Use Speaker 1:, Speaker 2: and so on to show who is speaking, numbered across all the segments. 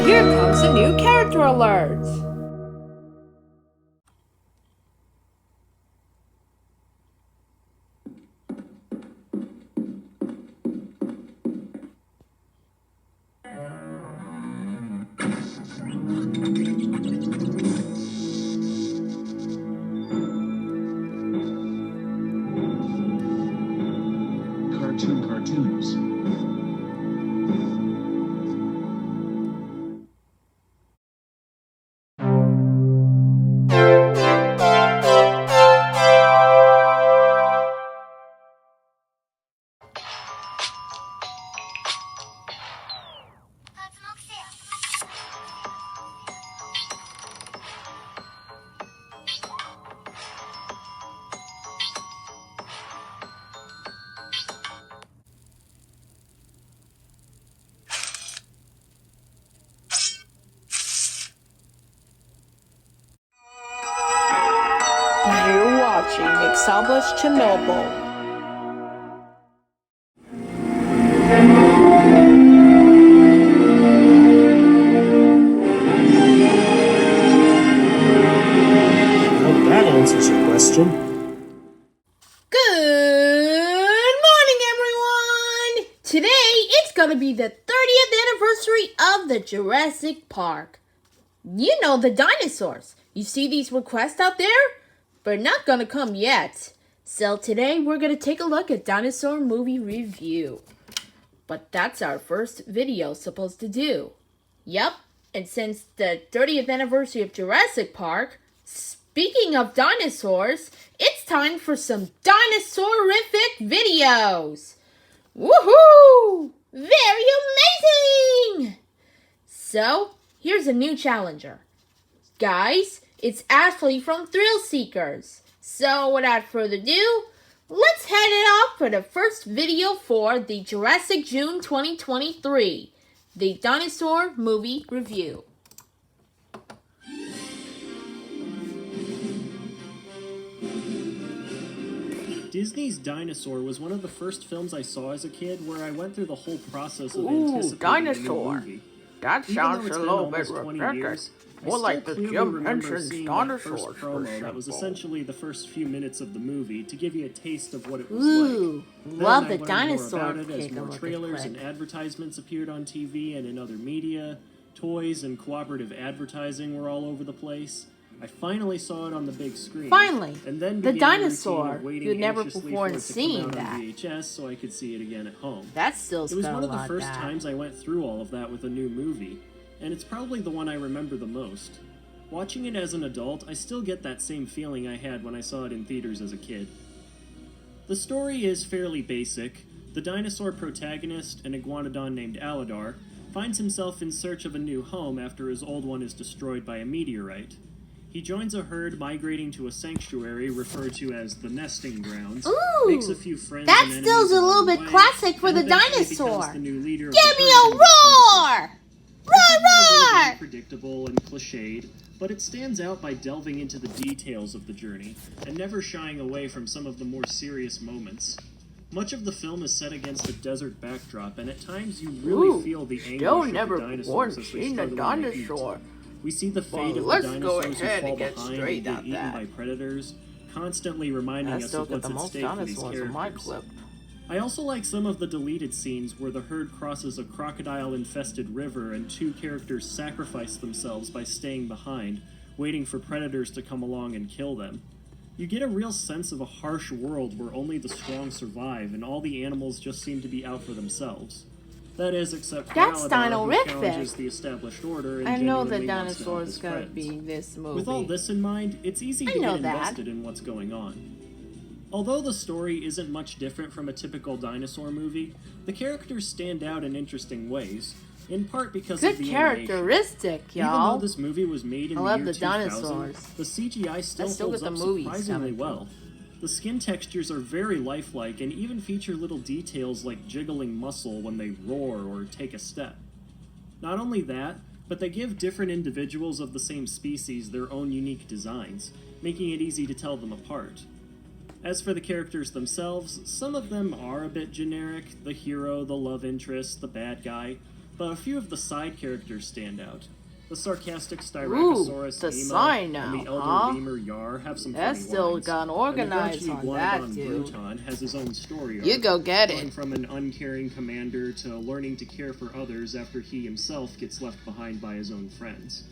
Speaker 1: Here comes a new character alert!
Speaker 2: Cartoons.
Speaker 1: You're watching Established Chernobyl.
Speaker 3: Hope that answers your question.
Speaker 1: Good morning, everyone! Today, it's gonna be the 30th anniversary of the Jurassic Park. You know, the dinosaurs. You see these requests out there? But not gonna come yet. So today, we're gonna take a look at dinosaur movie review. But that's our first video supposed to do. Yep, and since the 30th anniversary of Jurassic Park, speaking of dinosaurs, it's time for some dinosaurific videos! Woohoo! Very amazing! So, here's a new challenger. Guys, it's Ashley from Thrillseekers. So, without further ado, let's head it off for the first video for the Jurassic June 2023, the Dinosaur Movie Review.
Speaker 3: Disney's Dinosaur was one of the first films I saw as a kid where I went through the whole process of
Speaker 1: Ooh,
Speaker 3: anticipating
Speaker 1: Dinosaur.
Speaker 3: a new movie.
Speaker 1: That
Speaker 3: Even
Speaker 1: sounds
Speaker 3: though it's
Speaker 1: a
Speaker 3: been
Speaker 1: little bit
Speaker 3: almost 20
Speaker 1: repetitive.
Speaker 3: years, I
Speaker 1: More
Speaker 3: still
Speaker 1: like the
Speaker 3: clearly
Speaker 1: Jim
Speaker 3: remember
Speaker 1: Henson's
Speaker 3: seeing that
Speaker 1: Dinosaurs
Speaker 3: first
Speaker 1: for
Speaker 3: promo that was
Speaker 1: example.
Speaker 3: essentially the first few minutes of the movie to give you a taste of what it was
Speaker 1: Ooh,
Speaker 3: like.
Speaker 1: love
Speaker 3: Then
Speaker 1: the
Speaker 3: I learned
Speaker 1: dinosaur
Speaker 3: more about it as
Speaker 1: kick
Speaker 3: more
Speaker 1: of the
Speaker 3: trailers
Speaker 1: clip.
Speaker 3: and advertisements appeared on TV and in other media. Toys and cooperative advertising were all over the place. I finally saw it on the big screen.
Speaker 1: Finally,
Speaker 3: and then
Speaker 1: the
Speaker 3: began
Speaker 1: dinosaur.
Speaker 3: routine of waiting
Speaker 1: You'd never
Speaker 3: anxiously
Speaker 1: before
Speaker 3: for it to
Speaker 1: seen
Speaker 3: come out
Speaker 1: that.
Speaker 3: on VHS so I could see it again at home.
Speaker 1: That still
Speaker 3: It was
Speaker 1: spelled
Speaker 3: one of the
Speaker 1: like
Speaker 3: first
Speaker 1: that.
Speaker 3: times I went through all of that with a new movie, and it's probably the one I remember the most. Watching it as an adult, I still get that same feeling I had when I saw it in theaters as a kid. The story is fairly basic. The dinosaur protagonist, an iguanodon named Aladar, finds himself in search of a new home after his old one is destroyed by a meteorite. He joins a herd migrating to a sanctuary referred to as the Nesting Grounds,
Speaker 1: Ooh,
Speaker 3: makes a few friends
Speaker 1: that
Speaker 3: and enemies
Speaker 1: still's a little
Speaker 3: along the
Speaker 1: bit
Speaker 3: way,
Speaker 1: classic for
Speaker 3: and
Speaker 1: the
Speaker 3: eventually
Speaker 1: dinosaur.
Speaker 3: becomes the new leader of
Speaker 1: Give
Speaker 3: the
Speaker 1: me
Speaker 3: herd
Speaker 1: a
Speaker 3: in the
Speaker 1: roar! Roar, roar!
Speaker 3: Predictable and cliched, but it stands out by delving into the details of the journey and never shying away from some of the more serious moments. Much of the film is set against a desert backdrop, and at times you really
Speaker 1: Ooh,
Speaker 3: feel the anguish
Speaker 1: still
Speaker 3: of
Speaker 1: never
Speaker 3: the
Speaker 1: before
Speaker 3: dinosaurs as they
Speaker 1: seen a
Speaker 3: struggle in the heat.
Speaker 1: dinosaur.
Speaker 3: We see the fate of
Speaker 1: let's
Speaker 3: the
Speaker 1: go
Speaker 3: dinosaurs
Speaker 1: ahead
Speaker 3: who fall
Speaker 1: and get
Speaker 3: behind
Speaker 1: straight
Speaker 3: and get
Speaker 1: at
Speaker 3: eaten
Speaker 1: that.
Speaker 3: by predators, constantly reminding
Speaker 1: I
Speaker 3: us
Speaker 1: still
Speaker 3: of
Speaker 1: get
Speaker 3: what's
Speaker 1: the
Speaker 3: at
Speaker 1: most
Speaker 3: stake for these
Speaker 1: dinosaurs in my
Speaker 3: characters.
Speaker 1: clip.
Speaker 3: I also like some of the deleted scenes where the herd crosses a crocodile-infested river and two characters sacrifice themselves by staying behind, waiting for predators to come along and kill them. You get a real sense of a harsh world where only the strong survive and all the animals just seem to be out for themselves. That is, except for
Speaker 1: That's
Speaker 3: Aladar, who
Speaker 1: Dino-rific.
Speaker 3: challenges the established order and
Speaker 1: I know the
Speaker 3: genuinely wants to help
Speaker 1: dinosaur's
Speaker 3: his
Speaker 1: gonna
Speaker 3: friends.
Speaker 1: be this movie.
Speaker 3: With all this in mind, it's easy
Speaker 1: I
Speaker 3: to
Speaker 1: know
Speaker 3: get
Speaker 1: that.
Speaker 3: invested in what's going on. Although the story isn't much different from a typical dinosaur movie, the characters stand out in interesting ways, in part because
Speaker 1: Good
Speaker 3: of the animation.
Speaker 1: characteristic,
Speaker 3: Even
Speaker 1: y'all.
Speaker 3: though this movie was made in
Speaker 1: I
Speaker 3: the
Speaker 1: love
Speaker 3: year
Speaker 1: the
Speaker 3: 2000,
Speaker 1: dinosaurs.
Speaker 3: the CGI still
Speaker 1: still
Speaker 3: holds
Speaker 1: get
Speaker 3: up
Speaker 1: the movies
Speaker 3: surprisingly
Speaker 1: coming
Speaker 3: well. The skin textures are very lifelike and even feature little details like jiggling muscle when they roar or take a step. Not only that, but they give different individuals of the same species their own unique designs, making it easy to tell them apart. As for the characters themselves, some of them are a bit generic, the hero, the love interest, the bad guy, but a few of the side characters stand out. The sarcastic Styracosaurus
Speaker 1: the
Speaker 3: Nemo
Speaker 1: sign
Speaker 3: and
Speaker 1: now,
Speaker 3: the elder
Speaker 1: huh?
Speaker 3: lemur Yar have some
Speaker 1: That's
Speaker 3: funny
Speaker 1: still
Speaker 3: lines.
Speaker 1: gone organized
Speaker 3: And the
Speaker 1: on
Speaker 3: grouchy
Speaker 1: that,
Speaker 3: Guanodon
Speaker 1: dude.
Speaker 3: Bruton has his own story arc,
Speaker 1: You go get
Speaker 3: going
Speaker 1: it.
Speaker 3: from an uncaring commander to learning to care for others after he himself gets left behind by his own friends.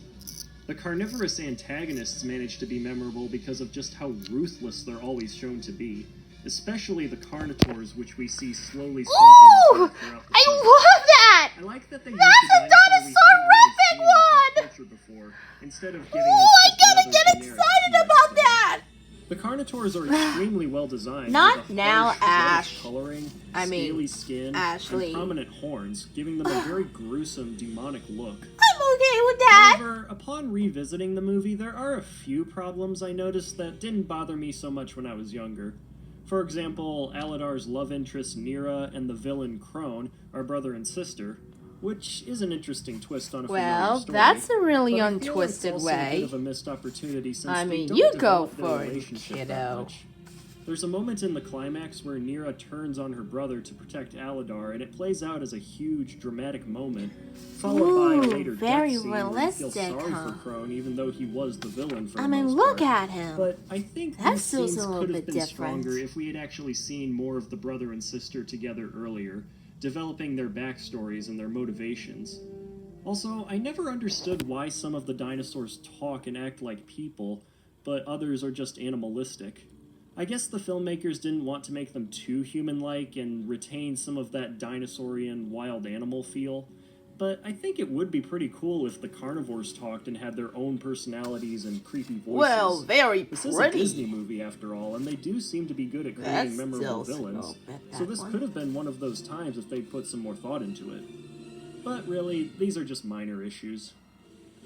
Speaker 3: The carnivorous antagonists manage to be memorable because of just how ruthless they're always shown to be, especially the Carnotaurs, which we see slowly
Speaker 1: Ooh!
Speaker 3: stalking the throughout the
Speaker 1: I
Speaker 3: film.
Speaker 1: love that!
Speaker 3: I like that they
Speaker 1: That's
Speaker 3: used
Speaker 1: a
Speaker 3: the dinosaur
Speaker 1: dinosaur ribbon
Speaker 3: we hadn't
Speaker 1: one!
Speaker 3: really seen in pop culture before, instead of
Speaker 1: Ooh,
Speaker 3: giving us
Speaker 1: I
Speaker 3: just
Speaker 1: gotta
Speaker 3: another
Speaker 1: get
Speaker 3: generic
Speaker 1: excited
Speaker 3: T-Rex
Speaker 1: about
Speaker 3: thing.
Speaker 1: that!
Speaker 3: The Carnotaurs are extremely well designed.
Speaker 1: Not
Speaker 3: with a
Speaker 1: now,
Speaker 3: harsh, reddish
Speaker 1: Ash.
Speaker 3: coloring,
Speaker 1: I mean,
Speaker 3: scaly skin,
Speaker 1: Ashley.
Speaker 3: and prominent horns, giving them a very gruesome, demonic look.
Speaker 1: I'm okay with that!
Speaker 3: However, upon revisiting the movie, there are a few problems I noticed that didn't bother me so much when I was younger. For example, Aladar's love interest Nira and the villain Crone are brother and sister, which is an interesting twist on a familiar
Speaker 1: Well,
Speaker 3: story.
Speaker 1: that's a really
Speaker 3: but I feel
Speaker 1: untwisted
Speaker 3: it's also a
Speaker 1: way.
Speaker 3: bit of a missed opportunity since
Speaker 1: I
Speaker 3: they
Speaker 1: mean,
Speaker 3: don't
Speaker 1: you go
Speaker 3: develop their
Speaker 1: for it,
Speaker 3: relationship that
Speaker 1: kiddo.
Speaker 3: much. There's a moment in the climax where Nira turns on her brother to protect Aladar, and it plays out as a huge, dramatic moment, followed by a later
Speaker 1: very
Speaker 3: death scene where you feel
Speaker 1: realistic,
Speaker 3: sorry
Speaker 1: huh?
Speaker 3: for Crone, even though he was the villain for
Speaker 1: I
Speaker 3: the
Speaker 1: mean,
Speaker 3: most
Speaker 1: look
Speaker 3: part.
Speaker 1: at him.
Speaker 3: But I think
Speaker 1: That
Speaker 3: these
Speaker 1: feels
Speaker 3: scenes
Speaker 1: a little
Speaker 3: could have
Speaker 1: bit
Speaker 3: been
Speaker 1: different.
Speaker 3: stronger if we had actually seen more of the brother and sister together earlier, developing their backstories and their motivations. Also, I never understood why some of the dinosaurs talk and act like people, but others are just animalistic. I guess the filmmakers didn't want to make them too human-like and retain some of that dinosaurian wild animal feel, but I think it would be pretty cool if the carnivores talked and had their own personalities and creepy voices.
Speaker 1: Well, very
Speaker 3: This is a
Speaker 1: pretty.
Speaker 3: Disney movie after all, and they do seem to be good at creating
Speaker 1: That's
Speaker 3: memorable
Speaker 1: still
Speaker 3: villains,
Speaker 1: smoke at
Speaker 3: so
Speaker 1: that
Speaker 3: this
Speaker 1: one.
Speaker 3: could have been one of those times if they'd put some more thought into it. But really, these are just minor issues.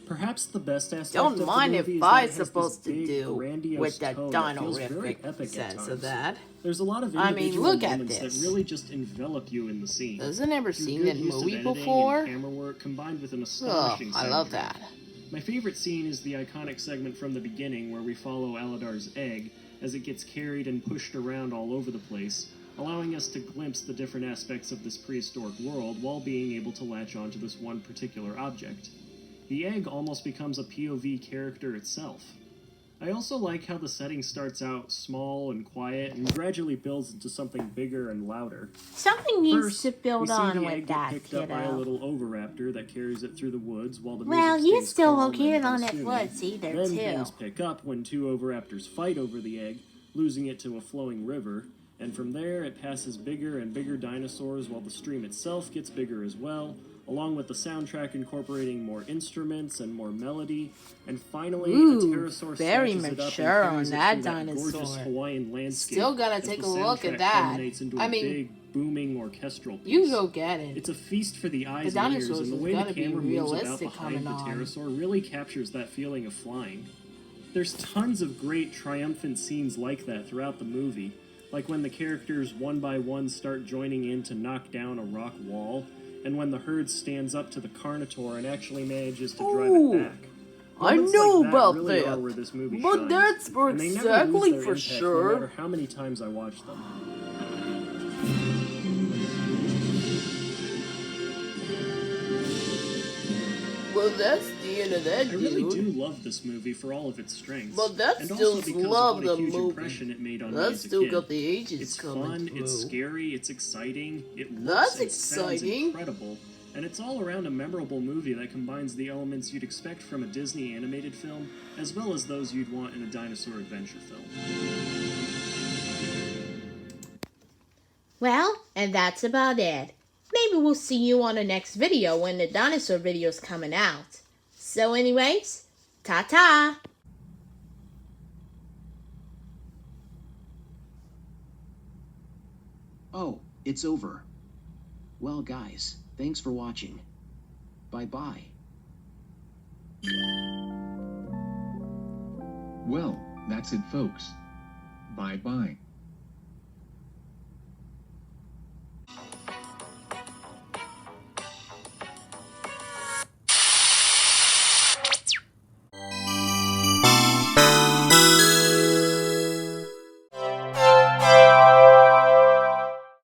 Speaker 3: Perhaps the best aspect
Speaker 1: Don't
Speaker 3: of
Speaker 1: mind
Speaker 3: the
Speaker 1: if
Speaker 3: movie is
Speaker 1: I
Speaker 3: that it has this
Speaker 1: supposed to
Speaker 3: big,
Speaker 1: do
Speaker 3: grandiose
Speaker 1: with that
Speaker 3: tone that feels very
Speaker 1: dino-rific
Speaker 3: epic at
Speaker 1: sense
Speaker 3: times.
Speaker 1: of that.
Speaker 3: There's a lot of
Speaker 1: I mean,
Speaker 3: individual
Speaker 1: look at
Speaker 3: moments
Speaker 1: this.
Speaker 3: that really just envelop you in the scene.
Speaker 1: Has I never
Speaker 3: Through
Speaker 1: seen
Speaker 3: good
Speaker 1: that
Speaker 3: use of
Speaker 1: movie
Speaker 3: editing
Speaker 1: before?
Speaker 3: and camera work combined with an
Speaker 1: Oh,
Speaker 3: astonishing
Speaker 1: I love
Speaker 3: soundtrack.
Speaker 1: that.
Speaker 3: My favorite scene is the iconic segment from the beginning where we follow Aladar's egg as it gets carried and pushed around all over the place, allowing us to glimpse the different aspects of this prehistoric world while being able to latch onto this one particular object. The egg almost becomes a POV character itself. I also like how the setting starts out small and quiet and gradually builds into something bigger and louder.
Speaker 1: Something needs
Speaker 3: First,
Speaker 1: to
Speaker 3: we
Speaker 1: build
Speaker 3: see
Speaker 1: on
Speaker 3: the
Speaker 1: with
Speaker 3: egg
Speaker 1: that,
Speaker 3: get picked up by a
Speaker 1: kiddo.
Speaker 3: little oviraptor that carries it through the woods while the
Speaker 1: Well,
Speaker 3: music
Speaker 1: you
Speaker 3: stays
Speaker 1: still
Speaker 3: calm
Speaker 1: located
Speaker 3: and
Speaker 1: on that
Speaker 3: unassuming.
Speaker 1: woods either,
Speaker 3: Then
Speaker 1: too.
Speaker 3: things pick up when two oviraptors fight over the egg, losing it to a flowing river, and from there it passes bigger and bigger dinosaurs while the stream itself gets bigger as well, along with the soundtrack incorporating more instruments and more melody, and finally
Speaker 1: Ooh,
Speaker 3: a pterosaur
Speaker 1: very
Speaker 3: snatches it up and
Speaker 1: mature on
Speaker 3: carries it
Speaker 1: that
Speaker 3: through that gorgeous
Speaker 1: dinosaur.
Speaker 3: Hawaiian landscape.
Speaker 1: Still gotta
Speaker 3: as
Speaker 1: take
Speaker 3: the
Speaker 1: a look at
Speaker 3: soundtrack
Speaker 1: that.
Speaker 3: culminates into
Speaker 1: I
Speaker 3: a
Speaker 1: mean,
Speaker 3: big, booming orchestral piece.
Speaker 1: You go get it.
Speaker 3: It's a feast for the eyes
Speaker 1: The
Speaker 3: and ears,
Speaker 1: dinosaurs
Speaker 3: and the
Speaker 1: has
Speaker 3: way the
Speaker 1: gotta be
Speaker 3: camera moves about
Speaker 1: realistic
Speaker 3: behind the
Speaker 1: coming on.
Speaker 3: pterosaur really captures that feeling of flying. There's tons of great triumphant scenes like that throughout the movie, like when the characters one by one start joining in to knock down a rock wall, and when the herd stands up to the Carnotaur and actually manages to drive
Speaker 1: Ooh,
Speaker 3: it back.
Speaker 1: I
Speaker 3: Moments
Speaker 1: know
Speaker 3: like that
Speaker 1: about
Speaker 3: really
Speaker 1: that,
Speaker 3: are where this movie
Speaker 1: but
Speaker 3: shines,
Speaker 1: that's for
Speaker 3: and they never
Speaker 1: exactly
Speaker 3: lose their
Speaker 1: for
Speaker 3: impact
Speaker 1: sure.
Speaker 3: no matter how many times I watch them.
Speaker 1: Well, that's the end of that,
Speaker 3: I really
Speaker 1: dude.
Speaker 3: do love this movie for all of its strengths.
Speaker 1: But that
Speaker 3: and
Speaker 1: still
Speaker 3: also because
Speaker 1: love
Speaker 3: of what a
Speaker 1: the
Speaker 3: huge
Speaker 1: movie.
Speaker 3: impression it made on me
Speaker 1: That's
Speaker 3: as a
Speaker 1: still
Speaker 3: kid.
Speaker 1: got the ages
Speaker 3: It's
Speaker 1: coming
Speaker 3: fun,
Speaker 1: through.
Speaker 3: it's scary, it's exciting, it looks
Speaker 1: That's
Speaker 3: and sounds
Speaker 1: exciting.
Speaker 3: incredible, and it's all around a memorable movie that combines the elements you'd expect from a Disney animated film, as well as those you'd want in a dinosaur adventure film.
Speaker 1: Well, and that's about it. Maybe we'll see you on the next video when the dinosaur video's coming out. So anyways, ta-ta!
Speaker 2: Oh, it's over. Well, guys, thanks for watching. Bye-bye.
Speaker 4: Well, that's it, folks. Bye-bye.